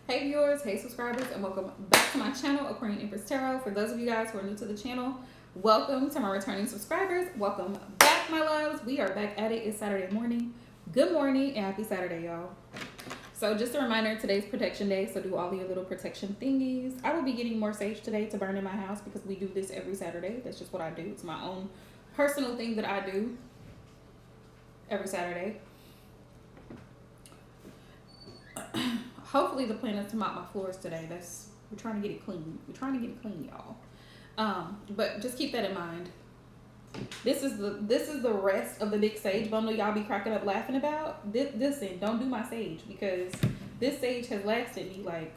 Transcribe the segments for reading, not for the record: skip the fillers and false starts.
Hey viewers, hey subscribers, and welcome back to my channel, Aquarian Empress Tarot. For those of you guys who are new to the channel, welcome. To my returning subscribers, welcome back, my loves. We are back at it. It's Saturday morning. Good morning and happy Saturday, y'all. So just a reminder, today's protection day, so do all your little protection thingies. I will be getting more sage today to burn in my house because we do this every Saturday. That's just what I do. It's my own personal thing that I do every Saturday. Hopefully the plan is to mop my floors today. We're trying to get it clean. We're trying to get it clean, y'all. But just keep that in mind. This is the rest of the big sage bundle y'all be cracking up laughing about. Listen, don't do my sage because this sage has lasted me like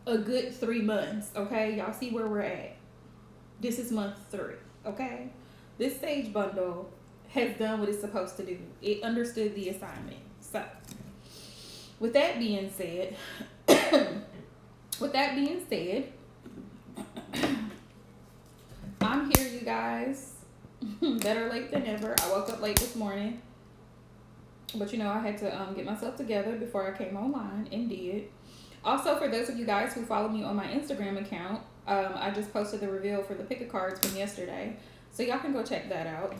a good 3 months. Okay, y'all see where we're at. This is month 3. Okay, this sage bundle has done what it's supposed to do. It understood the assignment. So with that being said, I'm here, you guys. Better late than never. I woke up late this morning, but you know I had to get myself together before I came online and did. Also, for those of you guys who follow me on my Instagram account, I just posted the reveal for the pick a cards from yesterday, so y'all can go check that out.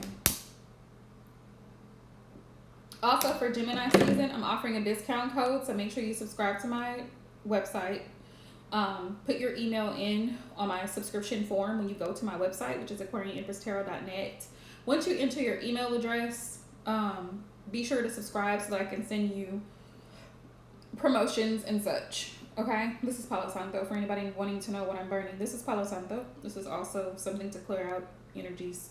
Also, for Gemini season, I'm offering a discount code, so make sure you subscribe to my website. Put your email in on my subscription form when you go to my website, which is aquarianempresstarot.net. Once you enter your email address, be sure to subscribe so that I can send you promotions and such. Okay, this is Palo Santo. For anybody wanting to know what I'm burning, this is Palo Santo. This is also something to clear out energies.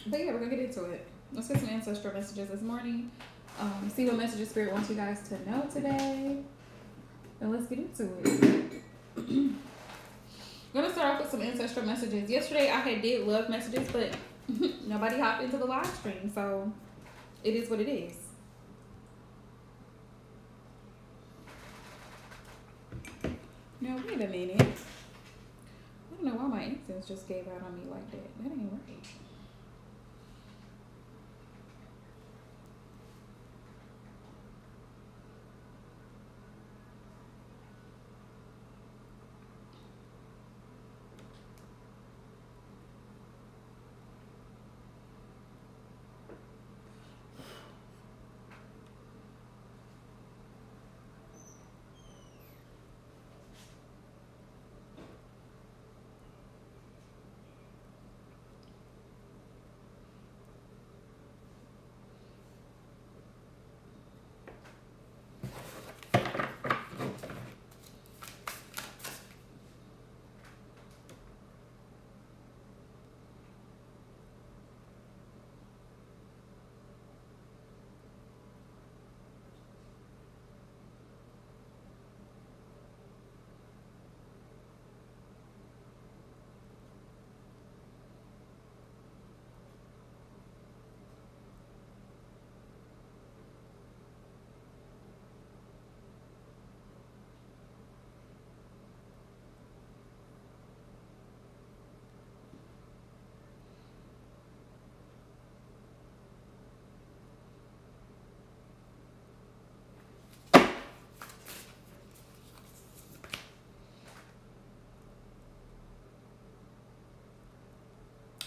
But yeah, we're gonna get into it. Let's get some ancestral messages this morning. See what messages Spirit wants you guys to know today. And let's get into it. I'm gonna start off with some ancestral messages. Yesterday I did love messages, but nobody hopped into the live stream, so it is what it is. Now wait a minute. I don't know why my incense just gave out on me like that. That ain't right.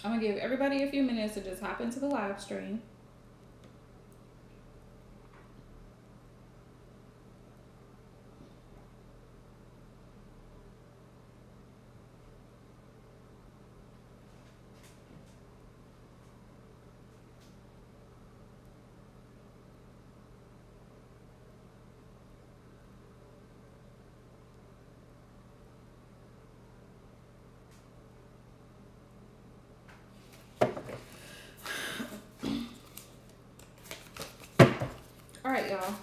I'm gonna give everybody a few minutes to just hop into the live stream. All right, y'all.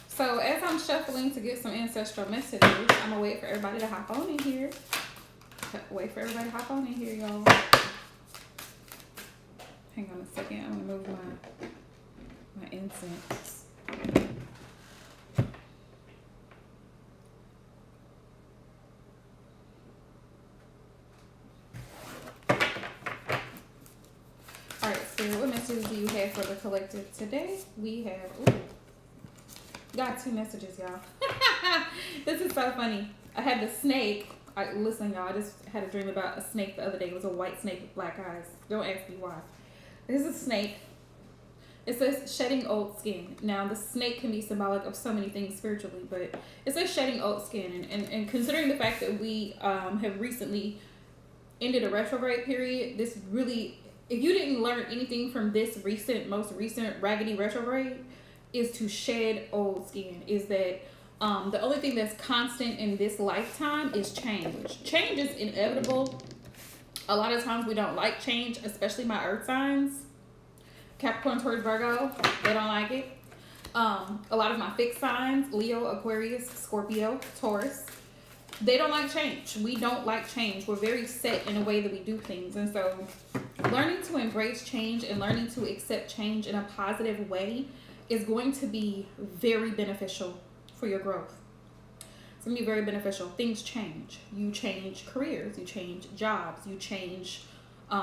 So as I'm shuffling to get some ancestral messages, I'm gonna wait for everybody to hop on in here. Wait for everybody to hop on in here, y'all. Hang on a second. I'm gonna move my incense. messages do you have for the collective today? We have, got 2 messages, y'all. This is so funny. I had the snake. Listen, y'all, I just had a dream about a snake the other day. It was a white snake with black eyes. Don't ask me why. This is a snake. It says shedding old skin. Now, the snake can be symbolic of so many things spiritually, but it says shedding old skin. And considering the fact that we have recently ended a retrograde period, this really, if you didn't learn anything from this most recent raggedy retrograde, is to shed old skin. Is that the only thing that's constant in this lifetime is change. Change is inevitable. A lot of times we don't like change, especially my earth signs. Capricorn, Taurus, Virgo, they don't like it. A lot of my fixed signs, Leo, Aquarius, Scorpio, Taurus, they don't like change. We don't like change. We're very set in a way that we do things. And so learning to embrace change and learning to accept change in a positive way is going to be very beneficial for your growth. It's going to be very beneficial. Things change. You change careers. You change jobs. You change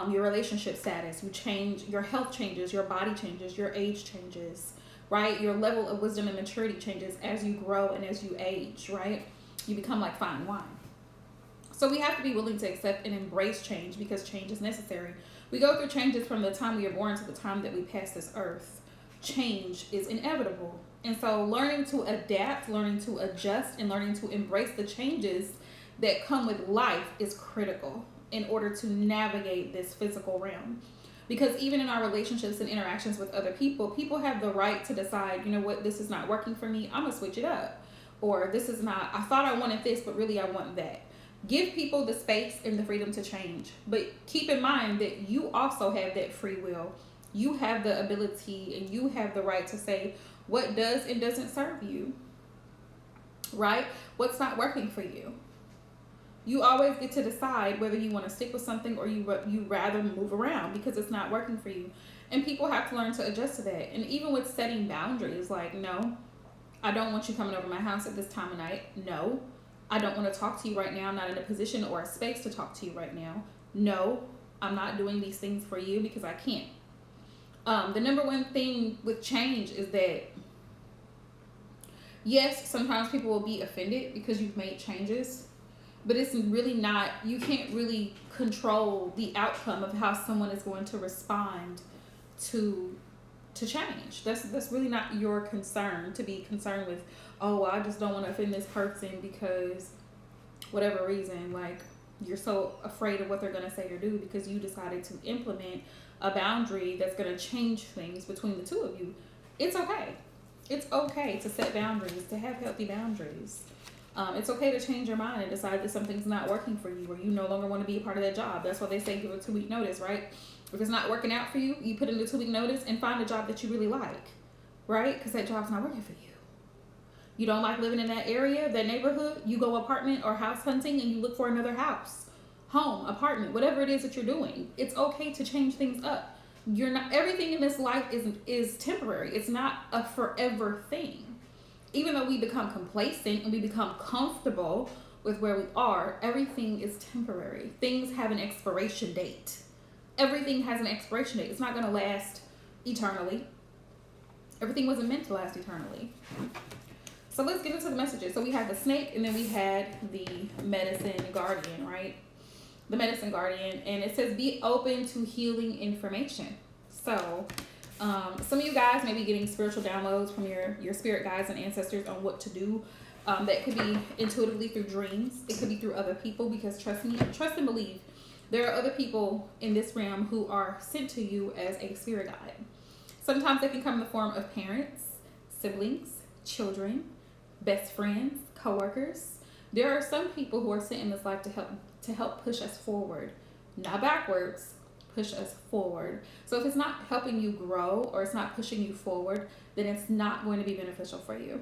your relationship status, you change, your health changes, your body changes, your age changes, right? Your level of wisdom and maturity changes as you grow and as you age, right? You become like fine wine. So we have to be willing to accept and embrace change because change is necessary. We go through changes from the time we are born to the time that we pass this earth. Change is inevitable. And so learning to adapt, learning to adjust, and learning to embrace the changes that come with life is critical in order to navigate this physical realm. Because even in our relationships and interactions with other people, people have the right to decide, you know what, this is not working for me, I'm gonna switch it up. Or this is not, I thought I wanted this, but really I want that. Give people the space and the freedom to change. But keep in mind that you also have that free will. You have the ability and you have the right to say what does and doesn't serve you, right? What's not working for you. You always get to decide whether you want to stick with something or you rather move around because it's not working for you. And people have to learn to adjust to that. And even with setting boundaries, like, no, I don't want you coming over my house at this time of night. No, I don't want to talk to you right now. I'm not in a position or a space to talk to you right now. No, I'm not doing these things for you because I can't. The number one thing with change is that, yes, sometimes people will be offended because you've made changes. But it's really not, you can't really control the outcome of how someone is going to respond to change. That's really not your concern to be concerned with, oh, I just don't want to offend this person because whatever reason, like you're so afraid of what they're going to say or do because you decided to implement a boundary that's going to change things between the two of you. It's okay. It's okay to set boundaries, to have healthy boundaries. It's okay to change your mind and decide that something's not working for you or you no longer want to be a part of that job. That's why they say give a 2-week notice, right? If it's not working out for you, you put in a 2-week notice and find a job that you really like, right? Because that job's not working for you. You don't like living in that area, that neighborhood, you go apartment or house hunting and you look for another house, home, apartment, whatever it is that you're doing. It's okay to change things up. You're not, everything in this life is temporary. It's not a forever thing. Even though we become complacent and we become comfortable with where we are, everything is temporary. Things have an expiration date. Everything has an expiration date. It's not going to last eternally. Everything wasn't meant to last eternally. So let's get into the messages. So we had the snake and then we had the medicine guardian, right? The medicine guardian. And it says be open to healing information. So some of you guys may be getting spiritual downloads from your spirit guides and ancestors on what to do. That could be intuitively through dreams. It could be through other people because trust and believe, there are other people in this realm who are sent to you as a spirit guide. Sometimes they can come in the form of parents, siblings, children, best friends, coworkers. There are some people who are sent in this life to help push us forward, not backwards. Push us forward. So if it's not helping you grow or it's not pushing you forward, then it's not going to be beneficial for you,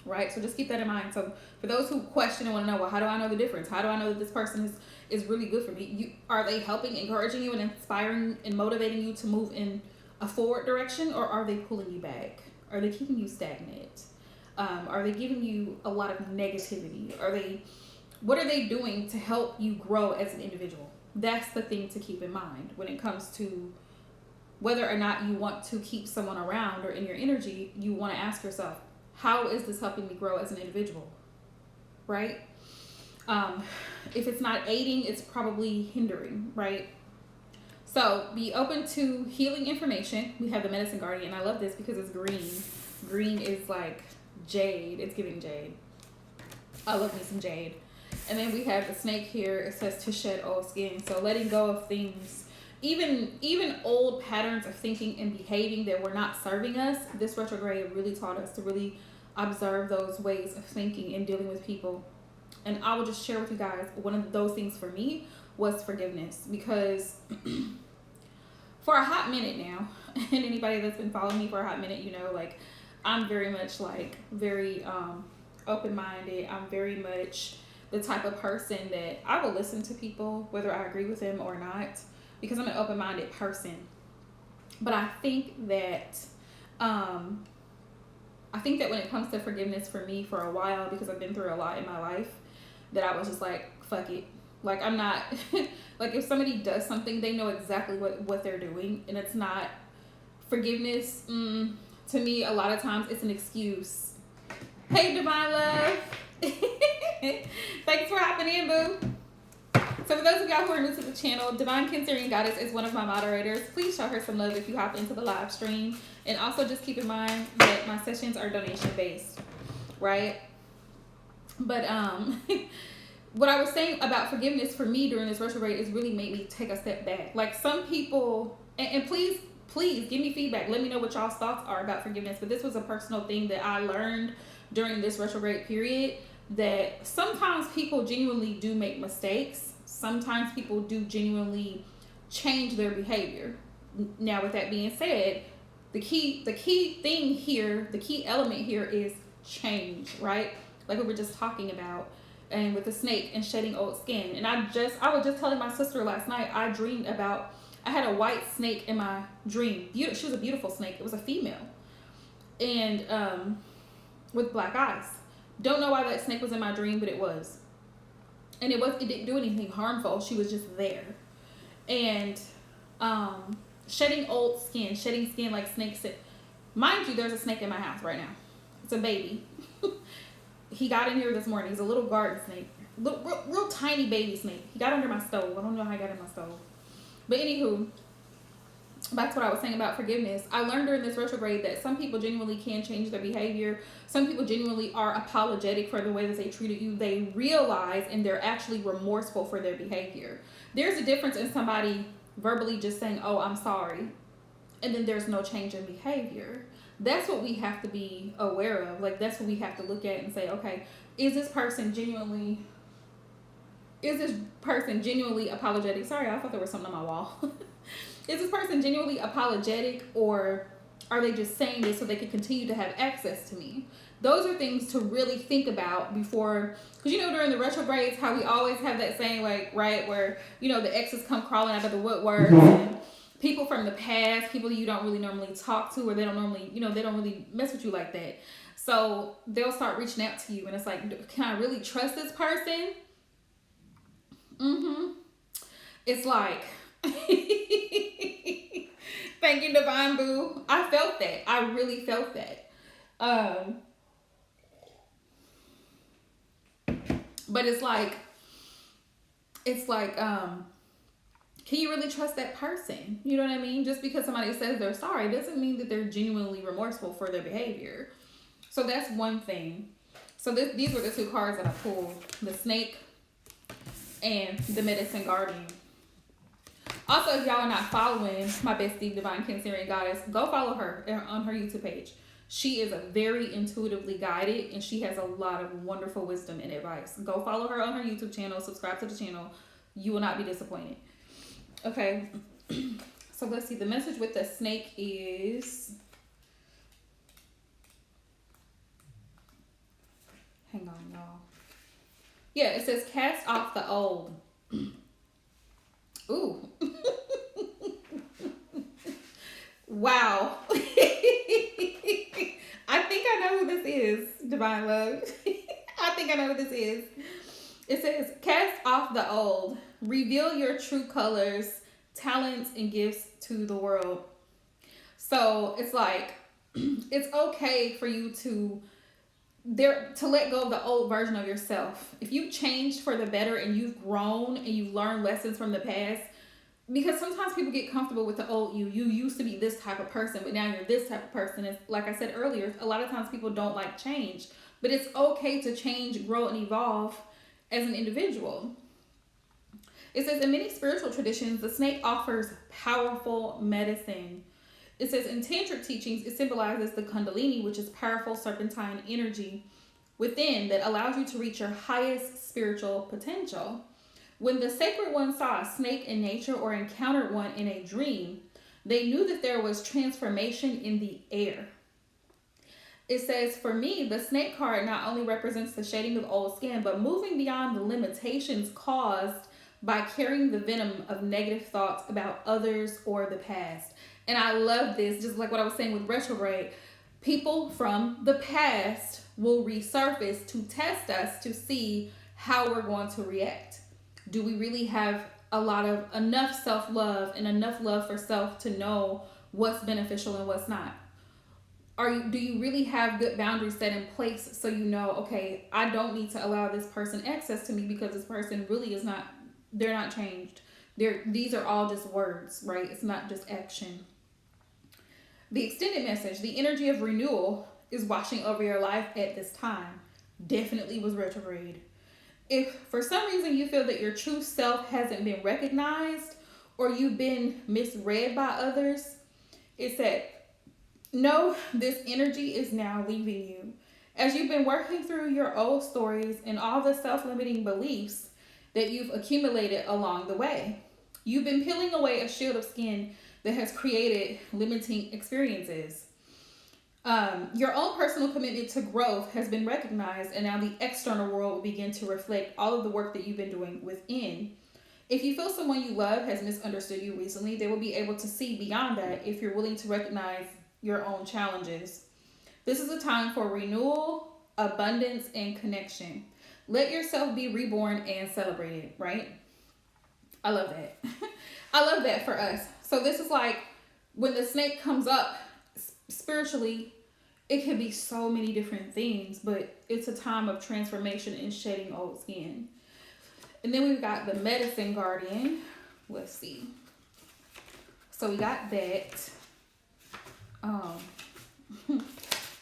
right? So just keep that in mind. So for those who question and want to know, well, how do I know the difference? How do I know that this person is really good for me? Are they helping, encouraging you and inspiring and motivating you to move in a forward direction, or are they pulling you back? Are they keeping you stagnant? Are they giving you a lot of negativity? What are they doing to help you grow as an individual? That's the thing to keep in mind when it comes to whether or not you want to keep someone around or in your energy, you want to ask yourself, how is this helping me grow as an individual? Right? If it's not aiding, it's probably hindering, right? So be open to healing information. We have the Medicine Guardian. I love this because it's green. Green is like jade. It's giving jade. I love me some jade. And then we have the snake here. It says to shed old skin. So letting go of things, even old patterns of thinking and behaving that were not serving us. This retrograde really taught us to really observe those ways of thinking and dealing with people. And I will just share with you guys, one of those things for me was forgiveness, because for a hot minute now, and anybody that's been following me for a hot minute, you know, like I'm very much like very open-minded. I'm very much the type of person that I will listen to people whether I agree with them or not, because I'm an open-minded person. But I think that when it comes to forgiveness for me, for a while, because I've been through a lot in my life, that I was just like, fuck it. Like, I'm not, like, if somebody does something, they know exactly what they're doing, and it's not forgiveness. To me, a lot of times, it's an excuse. Hey, Divine Love. Thanks for hopping in, boo. So for those of y'all who are new to the channel, Divine Cancerian Goddess is one of my moderators. Please show her some love if you hop into the live stream. And also just keep in mind that my sessions are donation-based, right? But what I was saying about forgiveness for me during this retrograde is really made me take a step back. Like some people, and please give me feedback. Let me know what y'all's thoughts are about forgiveness. But this was a personal thing that I learned during this retrograde period, that sometimes people genuinely do make mistakes. Sometimes people do genuinely change their behavior. Now, with that being said, the key thing here, the key element here is change, right? Like we were just talking about, and with the snake and shedding old skin. And I was just telling my sister last night, I had a white snake in my dream. She was a beautiful snake. It was a female. And with black eyes. Don't know why that snake was in my dream, but it was. And it didn't do anything harmful. She was just there. And shedding old skin, shedding skin like snakes. Mind you, there's a snake in my house right now. It's a baby. He got in here this morning. He's a little garden snake. Real tiny baby snake. He got under my stove. I don't know how he got in my stove. But anywho, back to what I was saying about forgiveness. I learned during this retrograde that some people genuinely can change their behavior. Some people genuinely are apologetic for the way that they treated you. They realize and they're actually remorseful for their behavior. There's a difference in somebody verbally just saying, oh, I'm sorry, and then there's no change in behavior. That's what we have to be aware of. Like, that's what we have to look at and say, okay, is this person genuinely apologetic? Sorry, I thought there was something on my wall. Is this person genuinely apologetic, or are they just saying this so they can continue to have access to me? Those are things to really think about before, because you know during the retrogrades how we always have that saying, like, right, where you know the exes come crawling out of the woodwork, and people from the past, people you don't really normally talk to, or they don't really mess with you like that. So they'll start reaching out to you, and it's like, can I really trust this person? It's like, thank you, Divine Boo. I felt that. I really felt that. But it's like, can you really trust that person? You know what I mean? Just because somebody says they're sorry doesn't mean that they're genuinely remorseful for their behavior. So that's one thing. So these were the two cards that I pulled. The snake and the Medicine Guardian. Also, if y'all are not following my bestie, Divine Cancerian Goddess, go follow her on her YouTube page. She is very intuitively guided, and she has a lot of wonderful wisdom and advice. Go follow her on her YouTube channel. Subscribe to the channel. You will not be disappointed. Okay. So let's see. The message with the snake is... Hang on, y'all. Yeah, it says cast off the old. Ooh. Wow. I think I know who this is, Divine Love. I think I know who this is. It says, cast off the old. Reveal your true colors, talents, and gifts to the world. So it's like, it's okay for you to let go of the old version of yourself. If you've changed for the better and you've grown and you've learned lessons from the past, because sometimes people get comfortable with the old you. You used to be this type of person, but now you're this type of person. It's, like I said earlier, a lot of times people don't like change, but it's okay to change, grow, and evolve as an individual. It says, in many spiritual traditions, the snake offers powerful medicine. It says, in tantric teachings, it symbolizes the kundalini, which is powerful serpentine energy within that allows you to reach your highest spiritual potential. When the sacred one saw a snake in nature or encountered one in a dream, they knew that there was transformation in the air. It says, for me, the snake card not only represents the shedding of old skin, but moving beyond the limitations caused by carrying the venom of negative thoughts about others or the past. And I love this, just like what I was saying with retrograde. People from the past will resurface to test us to see how we're going to react. Do we really have enough self-love and enough love for self to know what's beneficial and what's not? Do you really have good boundaries set in place so you know, okay, I don't need to allow this person access to me because this person really is not, they're not changed. These are all just words, right? It's not just action. The extended message, the energy of renewal is washing over your life at this time. Definitely was retrograde. If for some reason you feel that your true self hasn't been recognized or you've been misread by others, it said, no, this energy is now leaving you. As you've been working through your old stories and all the self-limiting beliefs that you've accumulated along the way, you've been peeling away a shield of skin that has created limiting experiences. Your own personal commitment to growth has been recognized, and now the external world will begin to reflect all of the work that you've been doing within. If you feel someone you love has misunderstood you recently, they will be able to see beyond that if you're willing to recognize your own challenges. This is a time for renewal, abundance, and connection. Let yourself be reborn and celebrated, right? I love that. I love that for us. So this is like when the snake comes up spiritually, it could be so many different things, but it's a time of transformation and shedding old skin. And then we've got the medicine guardian. Let's see. So we got that.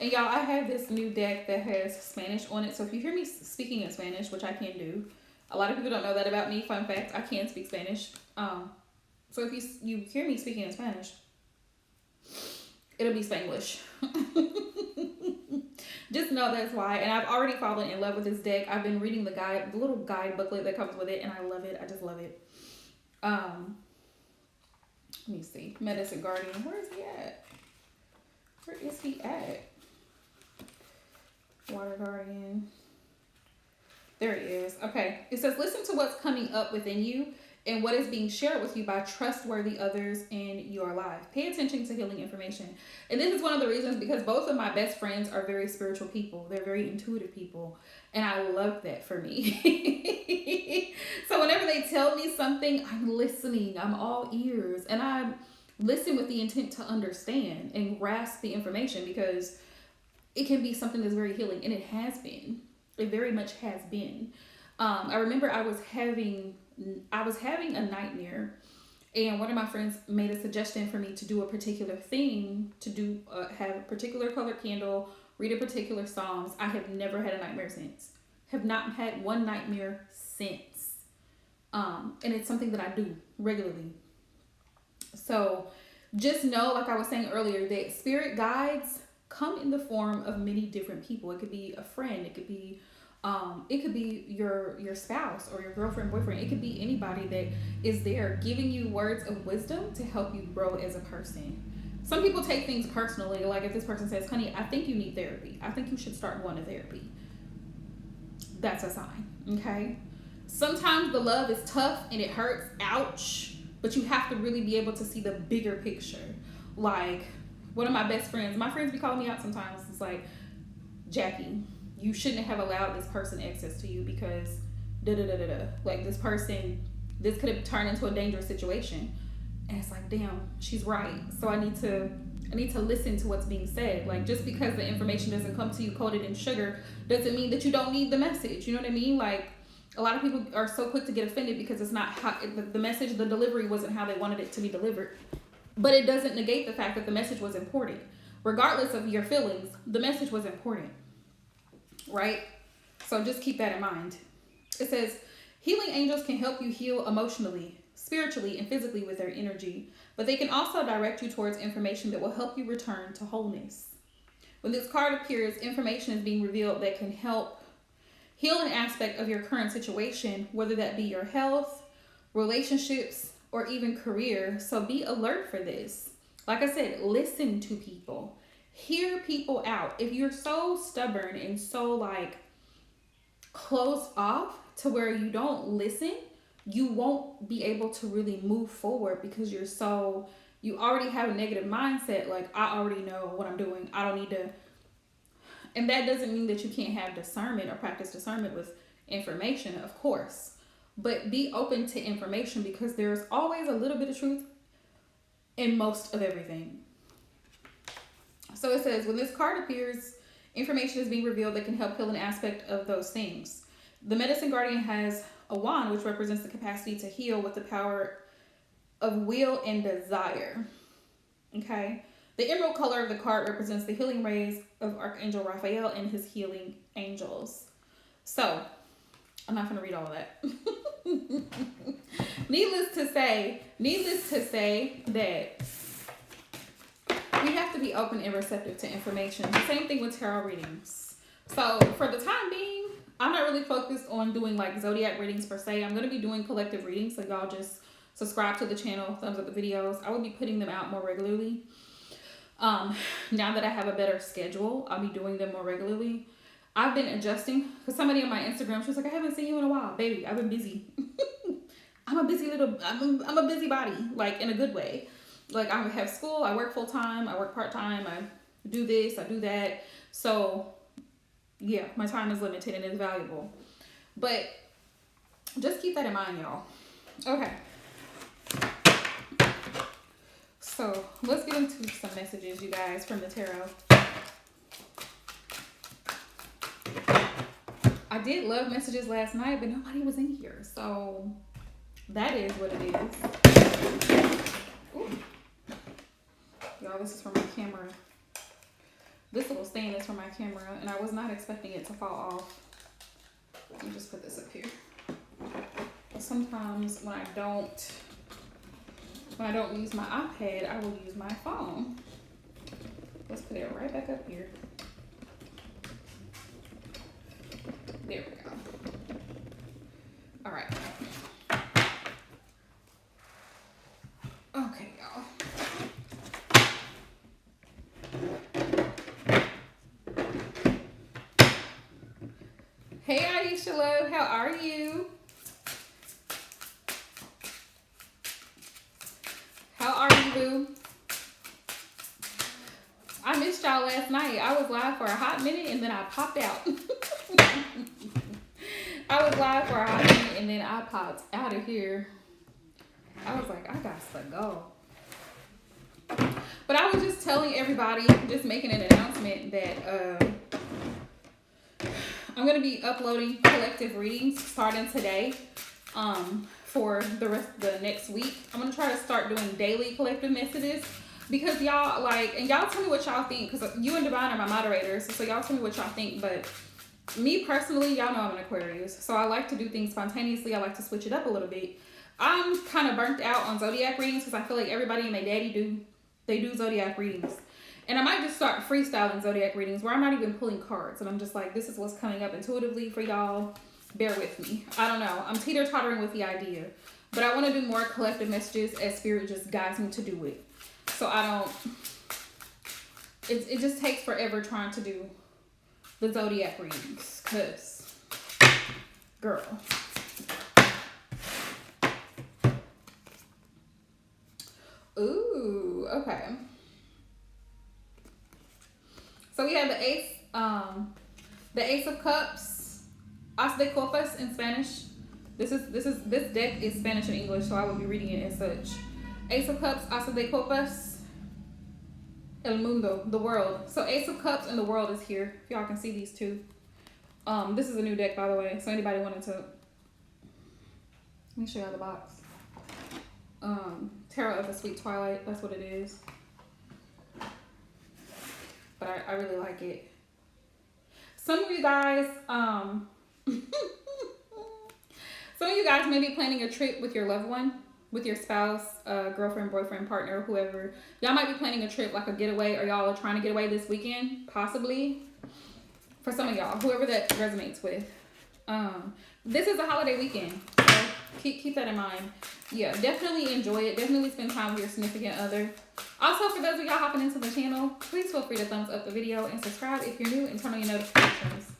And y'all, I have this new deck that has Spanish on it. So if you hear me speaking in Spanish, which I can do, a lot of people don't know that about me. Fun fact, I can speak Spanish. So if you hear me speaking in Spanish, it'll be Spanglish. Just know that's why. And I've already fallen in love with this deck. I've been reading the little guide booklet that comes with it, and I love it. I just love it. Let me see. Medicine Guardian. Where is he at? Where is he at? Water Guardian. There he is. Okay. It says, listen to what's coming up within you and what is being shared with you by trustworthy others in your life. Pay attention to healing information. And this is one of the reasons because both of my best friends are very spiritual people. They're very intuitive people. And I love that for me. So whenever they tell me something, I'm listening. I'm all ears. And I listen with the intent to understand and grasp the information because it can be something that's very healing. And it has been. It very much has been. I remember I was having a nightmare, and one of my friends made a suggestion for me to do a particular thing, to do have a particular colored candle, read a particular Psalms. I have never had a nightmare since. Have not had one nightmare since. And it's something that I do regularly. So just know, like I was saying earlier, that spirit guides come in the form of many different people. It could be a friend. It could be your spouse or your girlfriend, boyfriend. It could be anybody that is there giving you words of wisdom to help you grow as a person. Some people take things personally, like if this person says, honey, I think you need therapy. I think you should start going to therapy. That's a sign, okay? Sometimes the love is tough and it hurts, ouch, but you have to really be able to see the bigger picture. Like one of my best friends, my friends be calling me out sometimes. It's like, Jackie, you shouldn't have allowed this person access to you because like this could have turned into a dangerous situation. And it's like, damn, she's right. So I need to listen to what's being said. Like, just because the information doesn't come to you coated in sugar doesn't mean that you don't need the message. You know what I mean? Like, a lot of people are so quick to get offended because it's not how the message, the delivery wasn't how they wanted it to be delivered. But it doesn't negate the fact that the message was important. Regardless of your feelings, the message was important, right? So just keep that in mind. It says, healing angels can help you heal emotionally, spiritually, and physically with their energy, but they can also direct you towards information that will help you return to wholeness. When this card appears, information is being revealed that can help heal an aspect of your current situation, whether that be your health, relationships, or even career. So be alert for this. Like I said, listen to people. Hear people out. If you're so stubborn and so like closed off to where you don't listen, you won't be able to really move forward because you already have a negative mindset. Like, I already know what I'm doing. I don't need to. And that doesn't mean that you can't have discernment or practice discernment with information, of course. But be open to information because there's always a little bit of truth in most of everything. So it says, when this card appears, information is being revealed that can help heal an aspect of those things. The Medicine Guardian has a wand, which represents the capacity to heal with the power of will and desire. Okay? The emerald color of the card represents the healing rays of Archangel Raphael and his healing angels. So, I'm not going to read all of that. Needless to say that we have to be open and receptive to information. The same thing with tarot readings. So for the time being, I'm not really focused on doing like zodiac readings per se. I'm going to be doing collective readings. So y'all just subscribe to the channel, thumbs up the videos. I will be putting them out more regularly. Now that I have a better schedule, I'll be doing them more regularly. I've been adjusting because somebody on my Instagram, she was like, I haven't seen you in a while. Baby, I've been busy. I'm a busy body, like in a good way. Like, I have school, I work full time, I work part time, I do this, I do that. So yeah, my time is limited and it's valuable. But just keep that in mind, y'all. Okay. So let's get into some messages, you guys, from the tarot. I did love messages last night, but nobody was in here. So that is what it is. Ooh. Y'all, this is from my camera. This little stand is from my camera, and I was not expecting it to fall off. Let me just put this up here. Sometimes when I don't use my iPad, I will use my phone. Let's put it right back up here. There we go. All right. Okay, y'all. Hey, Aisha Love, how are you? How are you, boo? I missed y'all last night. I was live for a hot minute and then I popped out. I was live for a hot minute and then I popped out of here. I was like, I got to go. But I was just telling everybody, just making an announcement that I'm going to be uploading collective readings starting today for the next week. I'm going to try to start doing daily collective messages because y'all and y'all tell me what y'all think, because you and Divine are my moderators, so y'all tell me what y'all think. But me personally, y'all know I'm an Aquarius, so I like to do things spontaneously. I like to switch it up a little bit. I'm kind of burnt out on zodiac readings because I feel like everybody and their daddy do zodiac readings. And I might just start freestyling zodiac readings where I'm not even pulling cards. And I'm just like, this is what's coming up intuitively for y'all. Bear with me. I don't know. I'm teeter-tottering with the idea. But I want to do more collective messages as Spirit just guides me to do it. So I don't... It just takes forever trying to do the zodiac readings. Because... Girl... Ooh, okay. So we have the Ace of Cups, As de Copas in Spanish. This deck is Spanish and English, so I will be reading it as such. Ace of Cups, Asa de Copas, El Mundo, the world. So Ace of Cups and the world is here. If y'all can see these two. This is a new deck, by the way. So anybody wanted to, let me show y'all the box. Tarot of the Sweet Twilight, that's what it is. But I really like it. Some of you guys, some of you guys may be planning a trip with your loved one, with your spouse, girlfriend, boyfriend, partner, whoever. Y'all might be planning a trip, like a getaway, or y'all are trying to get away this weekend, possibly. For some of y'all, whoever that resonates with. This is a holiday weekend, so keep that in mind. Yeah, definitely enjoy it. Definitely spend time with your significant other. Also, for those of y'all hopping into the channel, please feel free to thumbs up the video and subscribe if you're new and turn on your notifications.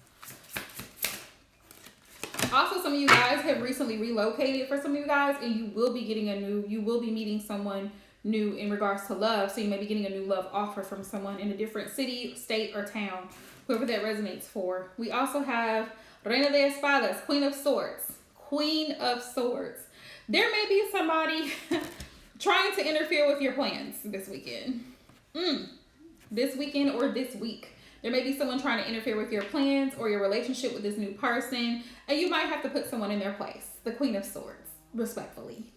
Also, some of you guys have recently relocated for some of you guys, and you will be meeting someone new in regards to love. So you may be getting a new love offer from someone in a different city, state, or town, whoever that resonates for. We also have Reina de Espadas, Queen of Swords. Queen of Swords. There may be somebody trying to interfere with your plans this weekend. This weekend or this week. There may be someone trying to interfere with your plans or your relationship with this new person, and you might have to put someone in their place. The Queen of Swords, respectfully.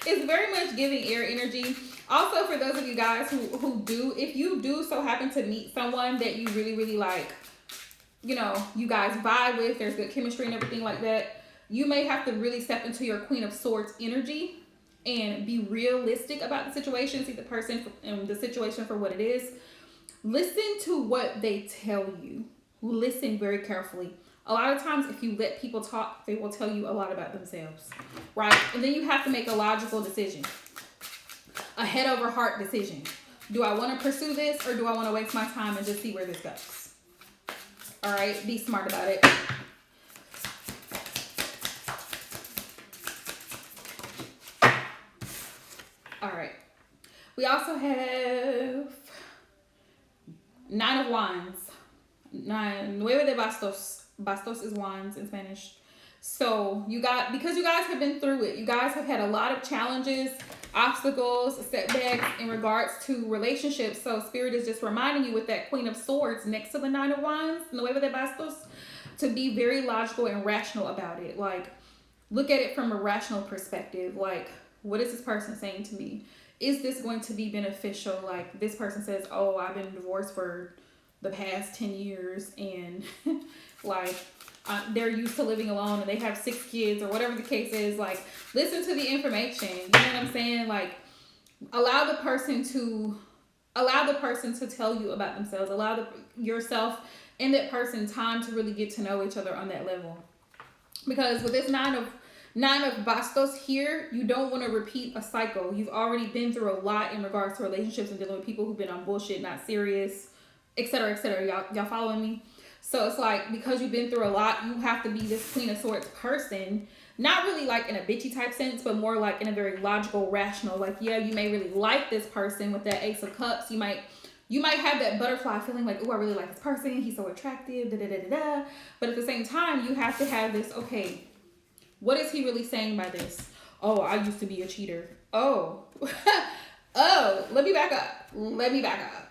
It's very much giving air energy. Also, for those of you guys who do, if you do so happen to meet someone that you really, really like, you know, you guys vibe with, there's good chemistry and everything like that, you may have to really step into your Queen of Swords energy and be realistic about the situation, see the person and the situation for what it is. Listen to what they tell you. Listen very carefully. A lot of times, if you let people talk, they will tell you a lot about themselves, right? And then you have to make a logical decision, a head over heart decision. Do I want to pursue this, or do I want to waste my time and just see where this goes? All right, be smart about it. All right. We also have Nine of Wands. Nueve de Bastos. Bastos is wands in Spanish. So because you guys have been through it, you guys have had a lot of challenges, obstacles, setbacks in regards to relationships. So Spirit is just reminding you with that Queen of Swords next to the Nine of Wands, Nueve de Bastos, to be very logical and rational about it. Like, look at it from a rational perspective. Like, what is this person saying to me? Is this going to be beneficial? Like, this person says, oh, I've been divorced for the past 10 years and like they're used to living alone and they have 6 kids or whatever the case is. Like, listen to the information. You know what I'm saying? Like, allow the person to tell you about themselves. Allow yourself and that person time to really get to know each other on that level. Because with this Nine of Bastos here, you don't want to repeat a cycle. You've already been through a lot in regards to relationships and dealing with people who've been on bullshit, not serious, etc., etc. Y'all following me? So it's like, because you've been through a lot, you have to be this Queen of Swords person. Not really like in a bitchy type sense, but more like in a very logical, rational. Like, yeah, you may really like this person with that Ace of Cups. You might have that butterfly feeling like, oh, I really like this person. He's so attractive, da-da-da-da-da. But at the same time, you have to have this, okay, what is he really saying by this? Oh, I used to be a cheater. Oh, oh, let me back up.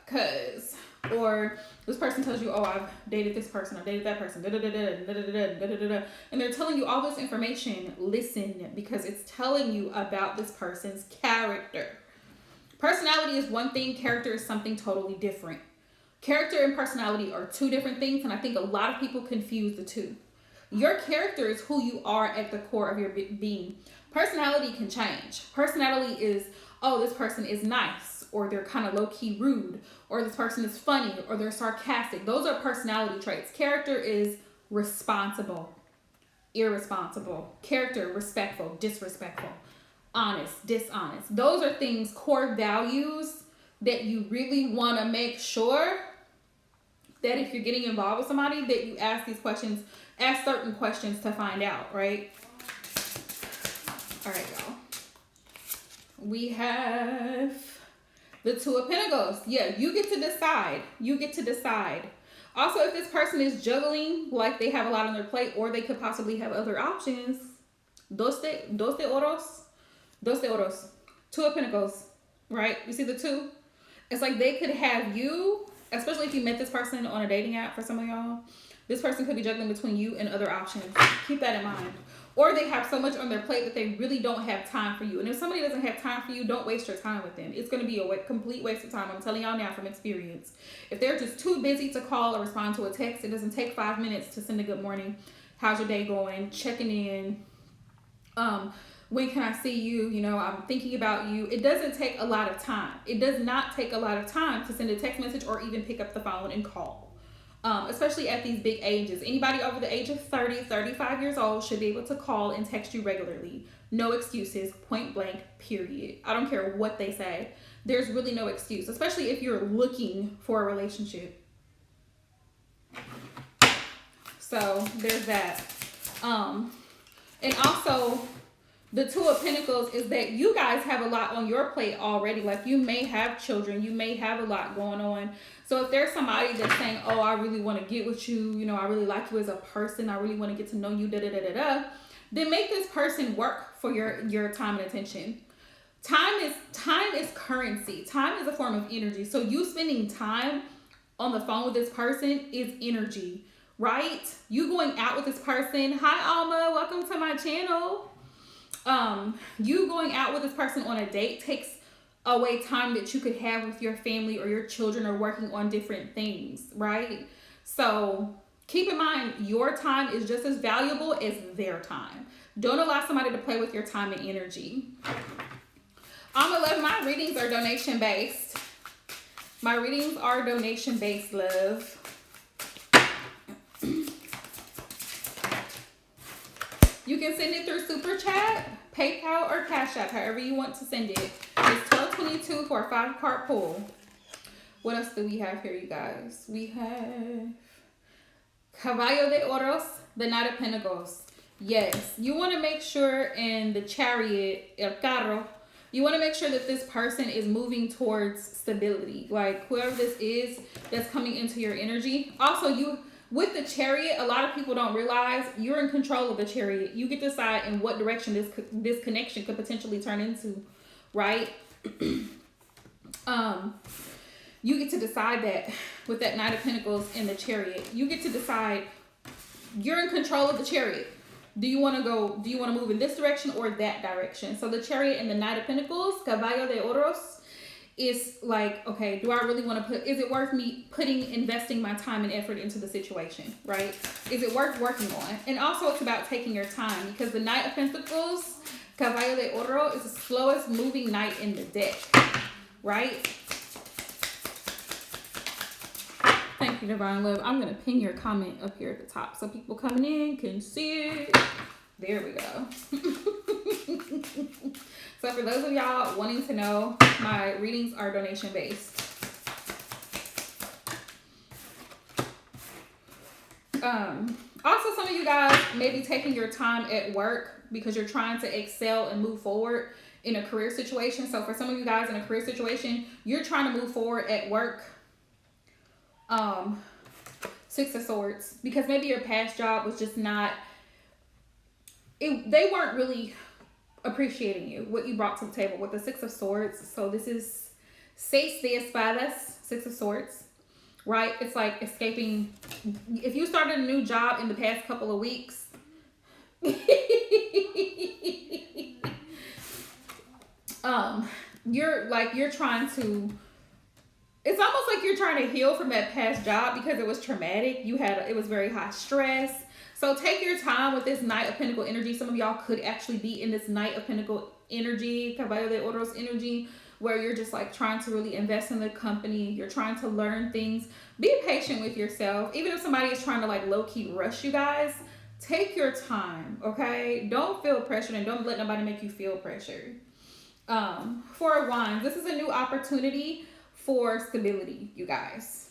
Because, or this person tells you, oh, I've dated this person, I've dated that person, and they're telling you all this information. Listen, because it's telling you about this person's character. Personality is one thing, character is something totally different. Character and personality are two different things, and I think a lot of people confuse the two. Your character is who you are at the core of your being. Personality can change. Personality is, oh, this person is nice, or they're kind of low-key rude, or this person is funny, or they're sarcastic. Those are personality traits. Character is responsible, irresponsible. Character, respectful, disrespectful, honest, dishonest. Those are things, core values that you really want to make sure that if you're getting involved with somebody, that you ask these questions, ask certain questions to find out, right? All right, y'all. We have the Two of Pentacles. Yeah, you get to decide. You get to decide. Also, if this person is juggling, like they have a lot on their plate, or they could possibly have other options, dos de oros, Dos de oros. Two of pentacles, right? You see the two? It's like they could have you, especially if you met this person on a dating app for some of y'all. This person could be juggling between you and other options. Keep that in mind. Or they have so much on their plate that they really don't have time for you. And if somebody doesn't have time for you, don't waste your time with them. It's going to be a complete waste of time. I'm telling y'all now from experience. If they're just too busy to call or respond to a text, it doesn't take 5 minutes to send a good morning. How's your day going? Checking in. When can I see you? You know, I'm thinking about you. It doesn't take a lot of time. It does not take a lot of time to send a text message or even pick up the phone and call. Especially at these big ages. Anybody over the age of 30, 35 years old should be able to call and text you regularly. No excuses, point blank, period. I don't care what they say. There's really no excuse, especially if you're looking for a relationship. So there's that. And also, the Two of Pentacles is that you guys have a lot on your plate already. Like, you may have children. You may have a lot going on. So if there's somebody that's saying, oh, I really want to get with you, you know, I really like you as a person, I really want to get to know you, then make this person work for your time and attention. Time is currency. Time is a form of energy. So you spending time on the phone with this person is energy, right? You going out with this person. Hi, Alma. Welcome to my channel. You going out with this person on a date takes away time that you could have with your family or your children or working on different things, right? So keep in mind, your time is just as valuable as their time. Don't allow somebody to play with your time and energy. Love, my readings are donation based. My readings are donation based, love. You can send it through Super Chat, PayPal, or Cash App, however you want to send it. It's $12.22 for a 5-card pull. What else do we have here, you guys? We have Caballo de Oros, the Knight of Pentacles. Yes, you want to make sure in the Chariot, El Carro, you want to make sure that this person is moving towards stability. Like, whoever this is that's coming into your energy. Also, with the Chariot, a lot of people don't realize you're in control of the Chariot. You get to decide in what direction this connection could potentially turn into, right? You get to decide that with that Knight of Pentacles and the Chariot. You get to decide, you're in control of the Chariot. Do you want to move in this direction or that direction? So the Chariot and the Knight of Pentacles, Caballo de Oros, is like, okay, do I really want to is it worth me investing my time and effort into the situation, right? Is it worth working on? And also it's about taking your time, because the Knight of Pentacles, Caballo de Oro, is the slowest moving knight in the deck, right? Thank you, Divine Love. I'm going to pin your comment up here at the top so people coming in can see it. There we go. So for those of y'all wanting to know, my readings are donation based. Also, some of you guys may be taking your time at work because you're trying to excel and move forward in a career situation. So for some of you guys in a career situation, you're trying to move forward at work. Six of Swords, because maybe your past job was just not, they weren't really appreciating you, what you brought to the table with the Six of Swords. So this is Seis de Espadas, Six of Swords, right? It's like escaping. If you started a new job in the past couple of weeks, you're trying to, it's almost like you're trying to heal from that past job because it was traumatic. It was very high stress. So take your time with this Knight of Pentacle energy. Some of y'all could actually be in this Knight of Pentacle energy, Caballo de Oros energy, where you're just like trying to really invest in the company. You're trying to learn things. Be patient with yourself. Even if somebody is trying to like low-key rush you guys, take your time, okay? Don't feel pressured and don't let nobody make you feel pressured. Four of Wands. This is a new opportunity for stability, you guys.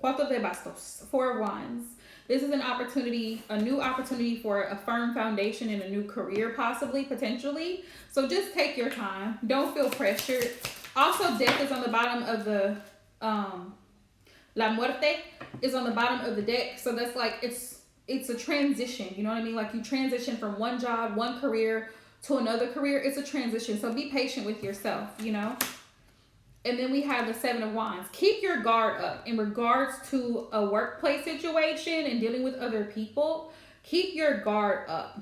Cuatro de Bastos. Four of Wands. This is an opportunity, a new opportunity for a firm foundation in a new career, possibly, potentially. So just take your time. Don't feel pressured. Also, death is on the bottom of the, La Muerte is on the bottom of the deck. So that's like, it's a transition. You know what I mean? Like you transition from one job, one career to another career. It's a transition. So be patient with yourself, you know. And then we have the Seven of Wands. Keep your guard up in regards to a workplace situation and dealing with other people. Keep your guard up.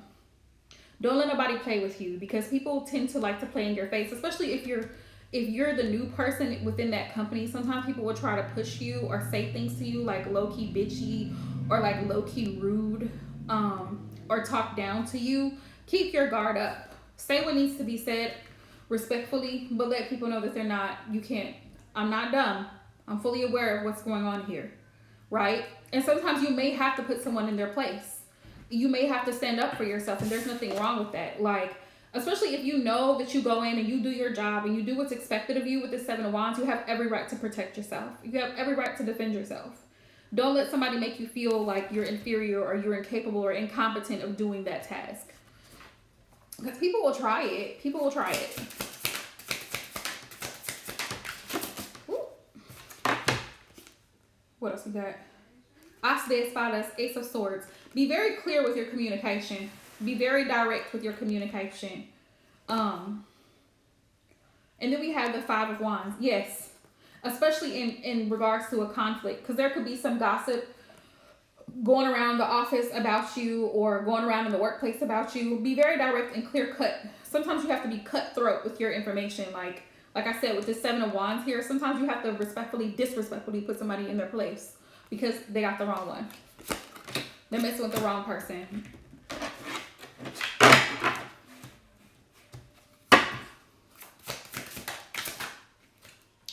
Don't let nobody play with you, because people tend to like to play in your face, especially if you're the new person within that company. Sometimes people will try to push you or say things to you like low-key bitchy or like low-key rude, or talk down to you. Keep your guard up. Say what needs to be said respectfully, but let people know that I'm not dumb. I'm fully aware of what's going on here, right? And sometimes you may have to put someone in their place. You may have to stand up for yourself, and there's nothing wrong with that. Like, especially if you know that you go in and you do your job and you do what's expected of you with the Seven of Wands, you have every right to protect yourself. You have every right to defend yourself. Don't let somebody make you feel like you're inferior or you're incapable or incompetent of doing that task. Because people will try it. People will try it. Ooh. What else we got? As de Espadas, Ace of Swords. Be very clear with your communication. Be very direct with your communication. And then we have the Five of Wands. Yes. Especially in regards to a conflict. Because there could be some gossip going around the office about you or going around in the workplace about you. Be very direct and clear cut. Sometimes you have to be cutthroat with your information. Like I said, with the Seven of Wands here, sometimes you have to disrespectfully put somebody in their place because they got the wrong one. They're messing with the wrong person.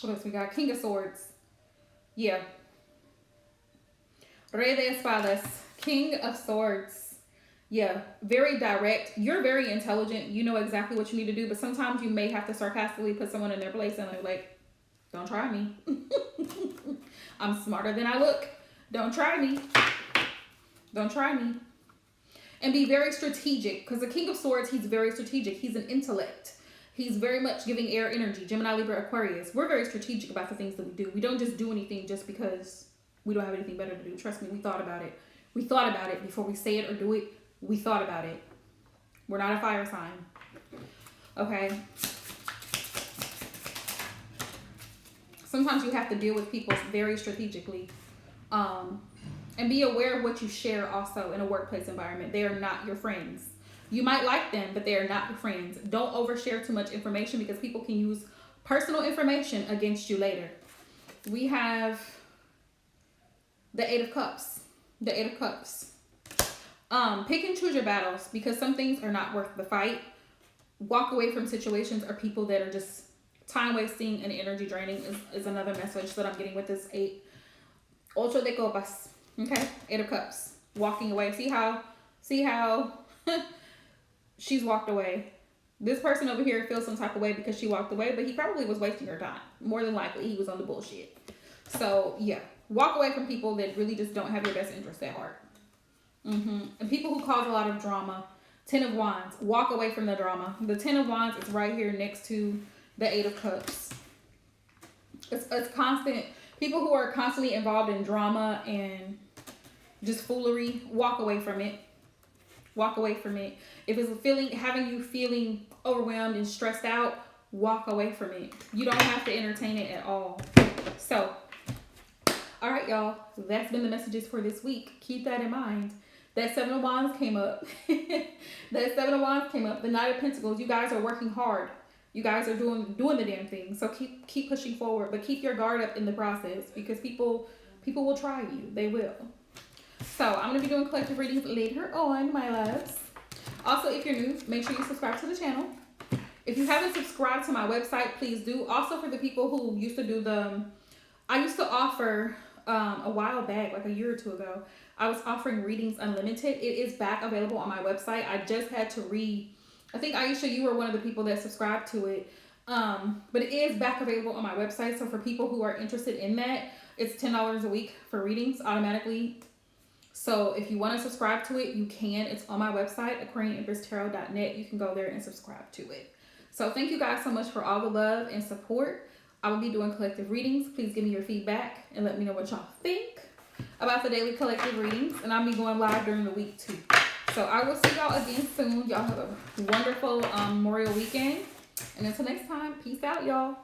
What else we got? King of Swords. Yeah. Rey de Espadas. King of Swords. Yeah. Very direct. You're very intelligent. You know exactly what you need to do. But sometimes you may have to sarcastically put someone in their place and like, don't try me. I'm smarter than I look. Don't try me. Don't try me. And be very strategic. Because the King of Swords, he's very strategic. He's an intellect. He's very much giving air energy. Gemini, Libra, Aquarius. We're very strategic about the things that we do. We don't just do anything just because we don't have anything better to do. Trust me, we thought about it. We thought about it before we say it or do it. We thought about it. We're not a fire sign. Okay? Sometimes you have to deal with people very strategically. And be aware of what you share also in a workplace environment. They are not your friends. You might like them, but they are not your friends. Don't overshare too much information because people can use personal information against you later. We have the Eight of Cups. The Eight of Cups. Pick and choose your battles because some things are not worth the fight. Walk away from situations or people that are just time wasting and energy draining is another message that I'm getting with this 8. Ocho de Copas. Okay, 8 of Cups. Walking away. See how she's walked away. This person over here feels some type of way because she walked away, but he probably was wasting her time. More than likely, he was on the bullshit. So, yeah. Walk away from people that really just don't have your best interest at heart. And people who cause a lot of drama. 10 of Wands. Walk away from the drama. The 10 of Wands is right here next to the 8 of Cups. It's constant. People who are constantly involved in drama and just foolery, walk away from it. Walk away from it. If it's having you feeling overwhelmed and stressed out, walk away from it. You don't have to entertain it at all. So, all right, y'all. That's been the messages for this week. Keep that in mind. That 7 of Wands came up. That 7 of Wands came up. The Knight of Pentacles. You guys are working hard. You guys are doing the damn thing. So keep pushing forward, but keep your guard up in the process because people will try you. They will. So I'm going to be doing collective readings later on, my loves. Also, if you're new, make sure you subscribe to the channel. If you haven't subscribed to my website, please do. Also, for the people who used to do I used to offer a while back, like a year or two ago, I was offering Readings Unlimited. It is back available on my website. I just had to I think, Aisha, you were one of the people that subscribed to it. But it is back available on my website. So for people who are interested in that, it's $10 a week for readings automatically. So if you want to subscribe to it, you can. It's on my website, AquarianEmpressTarot.net. You can go there and subscribe to it. So thank you guys so much for all the love and support. I will be doing collective readings. Please give me your feedback and let me know what y'all think about the daily collective readings. And I'll be going live during the week too. So I will see y'all again soon. Y'all have a wonderful Memorial weekend. And until next time, peace out, y'all.